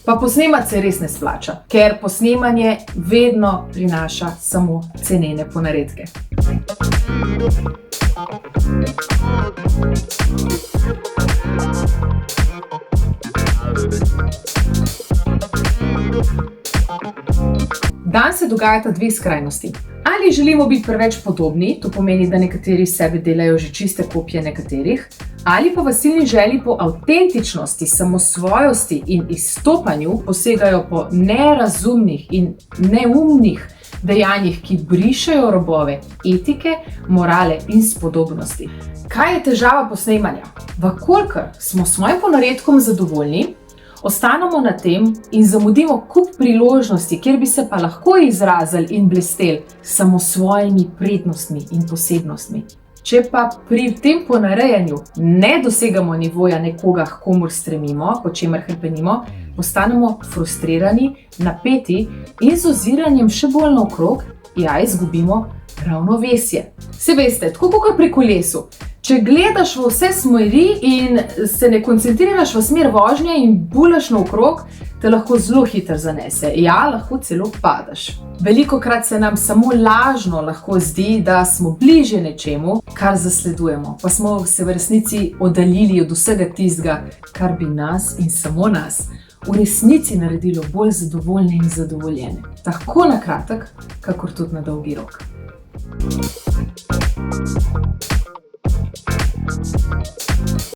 Pa posnemati se res ne splača, ker posnemanje vedno prinaša samo cenene ponaredke. Danes se dogajata dve skrajnosti. Ali želimo biti preveč podobni, to pomeni, da nekateri sebi delajo že čiste kopije nekaterih, ali pa v silni želji po avtentičnosti, samosvojosti in izstopanju posegajo po nerazumnih in neumnih dejanjih, ki brišejo robove etike, morale in spodobnosti. Kaj je težava posnemanja? Vkolikor smo s svojim ponaredkom zadovoljni, ostanemo na tem in zamudimo kup priložnosti, kjer bi se pa lahko izrazili in blesteli samo s svojimi prednostmi in posebnostmi. Če pa pri tem ponarejanju ne dosegamo nivoja nekoga, k komur stremimo, po čemer hrepenimo, postanemo frustrirani, napeti in z oziranjem še bolj naokrog, izgubimo ravnovesje. Se veste, tako kot pri kolesu. Če gledaš v vse smeri in se ne koncentriraš v smer vožnje in bulaš naokrog, te lahko zelo hitro zanese. Lahko celo padaš. Velikokrat se nam samo lažno lahko zdi, da smo bližje nečemu, kar zasledujemo, pa smo se v resnici oddaljili od vsega tistega, kar bi nas in samo nas v resnici naredilo bolj zadovoljne in zadovoljene. Tako na kratek, kakor tudi na dolgi rok.